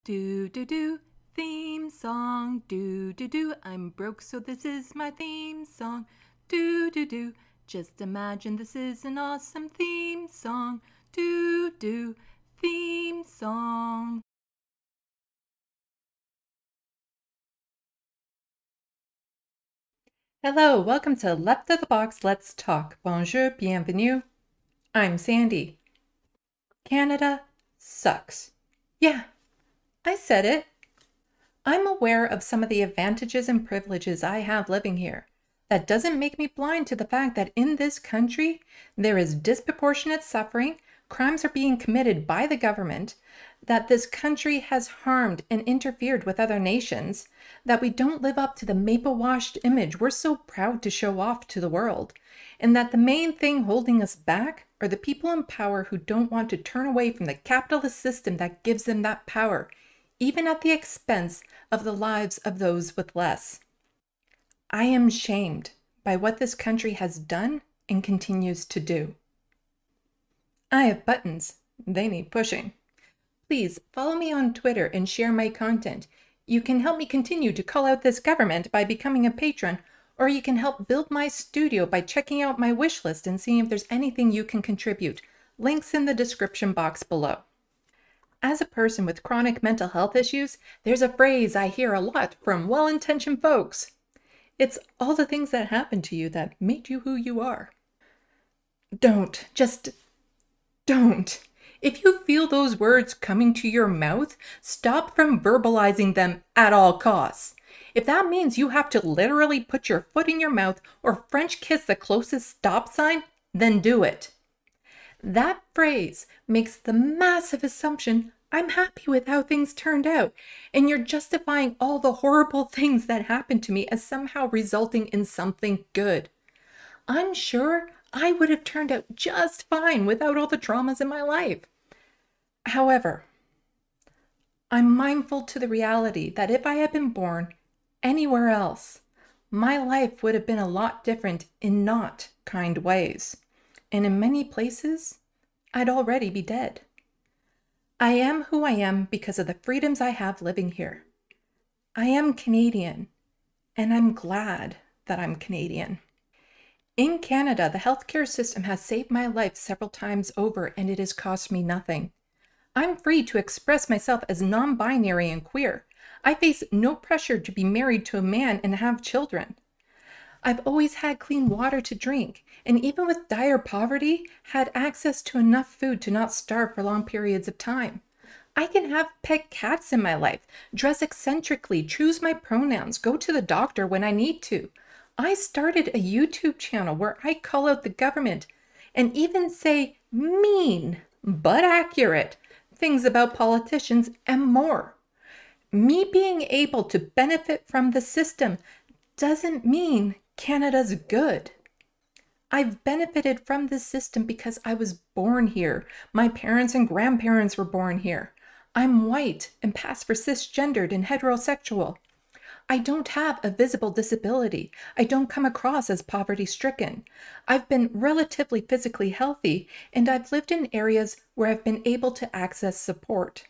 Do do do, theme song. Do do do, I'm broke so this is my theme song. Do do do, just imagine this is an awesome theme song. Do do, theme song. Hello, welcome to Left of the Box Let's Talk. Bonjour, bienvenue. I'm Sandy. Canada sucks. Yeah, I said it. I'm aware of some of the advantages and privileges I have living here. That doesn't make me blind to the fact that in this country, there is disproportionate suffering, crimes are being committed by the government, that this country has harmed and interfered with other nations, that we don't live up to the maple-washed image we're so proud to show off to the world, and that the main thing holding us back are the people in power who don't want to turn away from the capitalist system that gives them that power, even at the expense of the lives of those with less. I am shamed by what this country has done and continues to do. I have buttons. They need pushing. Please follow me on Twitter and share my content. You can help me continue to call out this government by becoming a patron, or you can help build my studio by checking out my wish list and seeing if there's anything you can contribute. Links in the description box below. As a person with chronic mental health issues, there's a phrase I hear a lot from well-intentioned folks. It's all the things that happened to you that made you who you are. Just don't. If you feel those words coming to your mouth, stop from verbalizing them at all costs. If that means you have to literally put your foot in your mouth or French kiss the closest stop sign, then do it. That phrase makes the massive assumption I'm happy with how things turned out, and you're justifying all the horrible things that happened to me as somehow resulting in something good. I'm sure I would have turned out just fine without all the traumas in my life. However, I'm mindful to the reality that if I had been born anywhere else, my life would have been a lot different in not kind ways. And in many places, I'd already be dead. I am who I am because of the freedoms I have living here. I am Canadian, and I'm glad that I'm Canadian. In Canada, the healthcare system has saved my life several times over, and it has cost me nothing. I'm free to express myself as non-binary and queer. I face no pressure to be married to a man and have children. I've always had clean water to drink, and even with dire poverty, had access to enough food to not starve for long periods of time. I can have pet cats in my life, dress eccentrically, choose my pronouns, go to the doctor when I need to. I started a YouTube channel where I call out the government and even say mean but accurate things about politicians and more. Me being able to benefit from the system doesn't mean Canada's good. I've benefited from this system because I was born here. My parents and grandparents were born here. I'm white and pass for cisgendered and heterosexual. I don't have a visible disability. I don't come across as poverty-stricken. I've been relatively physically healthy, and I've lived in areas where I've been able to access support.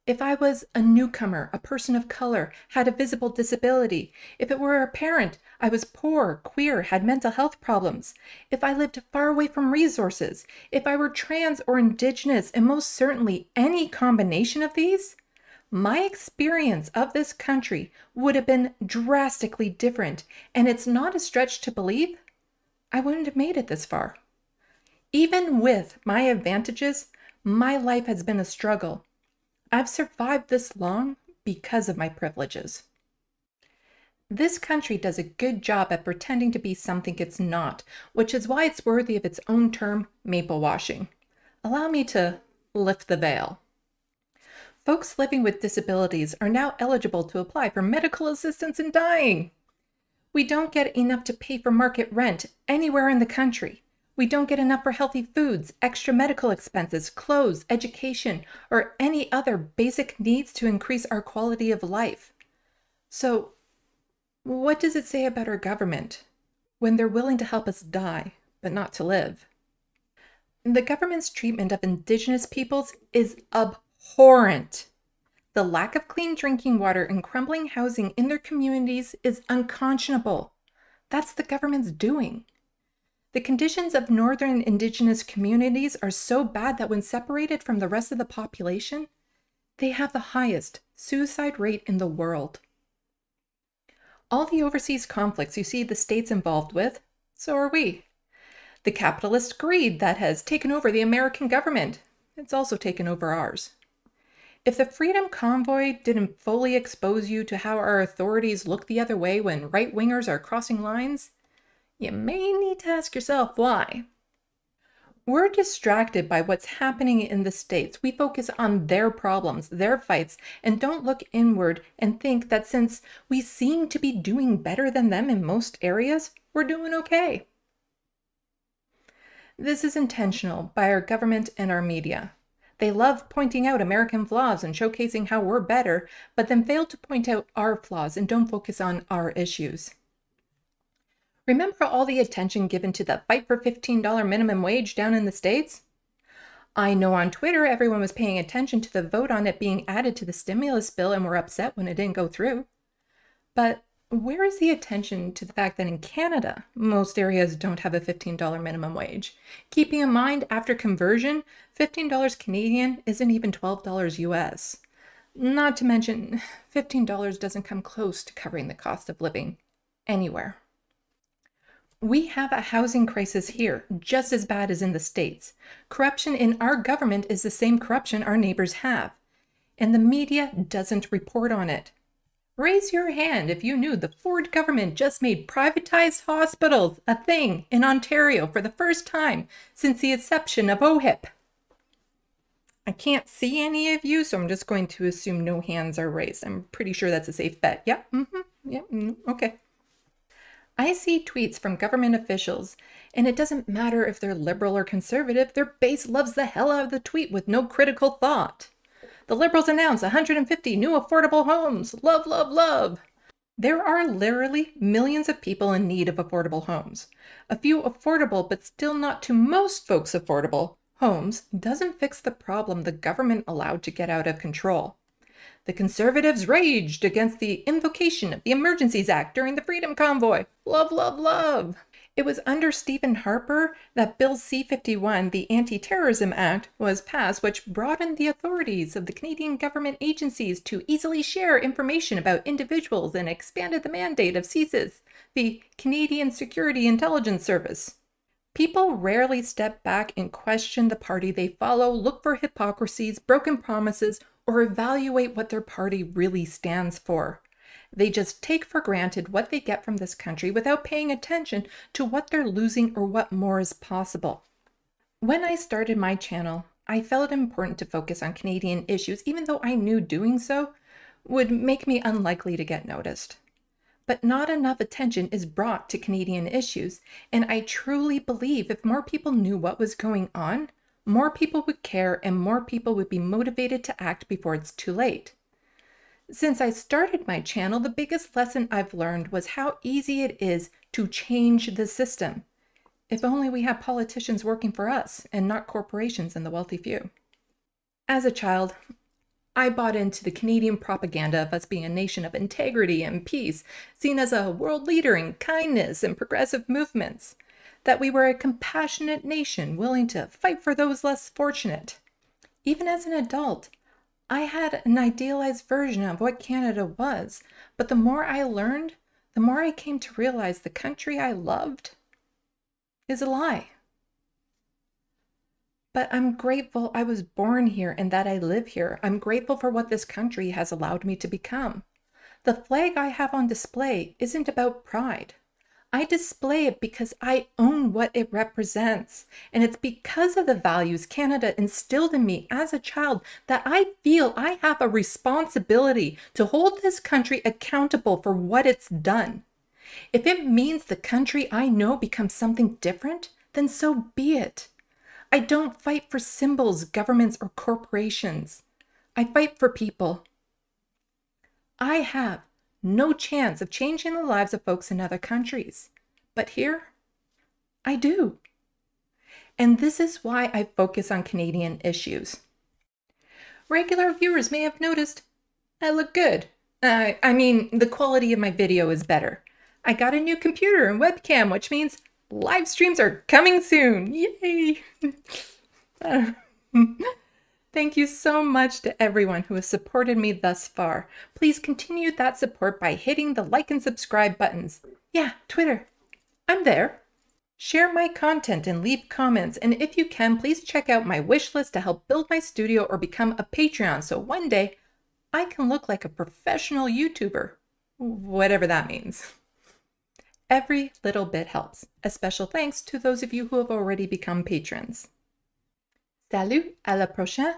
If I was a newcomer, a person of color, had a visible disability, if it were a parent, I was poor, queer, had mental health problems, if I lived far away from resources, if I were trans or indigenous, and most certainly any combination of these, my experience of this country would have been drastically different, and it's not a stretch to believe I wouldn't have made it this far. Even with my advantages, my life has been a struggle. I've survived this long because of my privileges. This country does a good job at pretending to be something it's not, which is why it's worthy of its own term, maple washing. Allow me to lift the veil. Folks living with disabilities are now eligible to apply for medical assistance in dying. We don't get enough to pay for market rent anywhere in the country. We don't get enough for healthy foods, extra medical expenses, clothes, education, or any other basic needs to increase our quality of life. So, what does it say about our government when they're willing to help us die, but not to live? The government's treatment of Indigenous peoples is abhorrent. The lack of clean drinking water and crumbling housing in their communities is unconscionable. That's the government's doing. The conditions of northern indigenous communities are so bad that when separated from the rest of the population, they have the highest suicide rate in the world. All the overseas conflicts you see the states involved with, so are we. The capitalist greed that has taken over the American government, it's also taken over ours. If the Freedom Convoy didn't fully expose you to how our authorities look the other way when right-wingers are crossing lines, you may need to ask yourself why. We're distracted by what's happening in the States. We focus on their problems, their fights, and don't look inward and think that since we seem to be doing better than them in most areas, we're doing okay. This is intentional by our government and our media. They love pointing out American flaws and showcasing how we're better, but then fail to point out our flaws and don't focus on our issues. Remember all the attention given to the fight for $15 minimum wage down in the States? I know on Twitter everyone was paying attention to the vote on it being added to the stimulus bill and were upset when it didn't go through. But where is the attention to the fact that in Canada, most areas don't have a $15 minimum wage? Keeping in mind, after conversion, $15 Canadian isn't even $12 US. Not to mention, $15 doesn't come close to covering the cost of living anywhere. We have a housing crisis here, just as bad as in the States. Corruption in our government is the same corruption our neighbors have, and the media doesn't report on it. Raise your hand if you knew the Ford government just made privatized hospitals a thing in Ontario for the first time since the inception of OHIP. I can't see any of you, so I'm just going to assume no hands are raised. I'm pretty sure that's a safe bet. Yeah, okay. I see tweets from government officials, and it doesn't matter if they're liberal or conservative, their base loves the hell out of the tweet with no critical thought. The Liberals announce 150 new affordable homes. Love, love, love. There are literally millions of people in need of affordable homes. A few affordable, but still not to most folks affordable, homes doesn't fix the problem the government allowed to get out of control. The Conservatives raged against the invocation of the Emergencies Act during the Freedom Convoy. Love, love, love. It was under Stephen Harper that Bill C-51, the Anti-Terrorism Act, was passed, which broadened the authorities of the Canadian government agencies to easily share information about individuals and expanded the mandate of CSIS, the Canadian Security Intelligence Service. People rarely step back and question the party they follow, look for hypocrisies, broken promises, or evaluate what their party really stands for. They just take for granted what they get from this country without paying attention to what they're losing or what more is possible. When I started my channel, I felt it important to focus on Canadian issues, even though I knew doing so would make me unlikely to get noticed. But not enough attention is brought to Canadian issues, and I truly believe if more people knew what was going on, more people would care and more people would be motivated to act before it's too late. Since I started my channel, the biggest lesson I've learned was how easy it is to change the system. If only we had politicians working for us and not corporations and the wealthy few. As a child, I bought into the Canadian propaganda of us being a nation of integrity and peace, seen as a world leader in kindness and progressive movements. That we were a compassionate nation willing to fight for those less fortunate. Even as an adult, I had an idealized version of what Canada was, but the more I learned, the more I came to realize the country I loved is a lie. But I'm grateful I was born here and that I live here. I'm grateful for what this country has allowed me to become. The flag I have on display isn't about pride. I display it because I own what it represents. And it's because of the values Canada instilled in me as a child that I feel I have a responsibility to hold this country accountable for what it's done. If it means the country I know becomes something different, then so be it. I don't fight for symbols, governments, or corporations. I fight for people. I have no chance of changing the lives of folks in other countries. But here, I do. And this is why I focus on Canadian issues. Regular viewers may have noticed I look good. I mean, the quality of my video is better. I got a new computer and webcam, which means live streams are coming soon. Yay! Thank you so much to everyone who has supported me thus far. Please continue that support by hitting the like and subscribe buttons. Yeah, Twitter. I'm there. Share my content and leave comments, and if you can, please check out my wish list to help build my studio or become a Patreon so one day I can look like a professional YouTuber, whatever that means. Every little bit helps. A special thanks to those of you who have already become patrons. Salut, à la prochaine.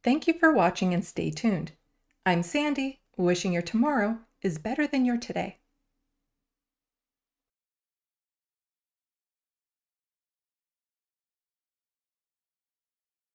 Thank you for watching and stay tuned. I'm Sandy, wishing your tomorrow is better than your today.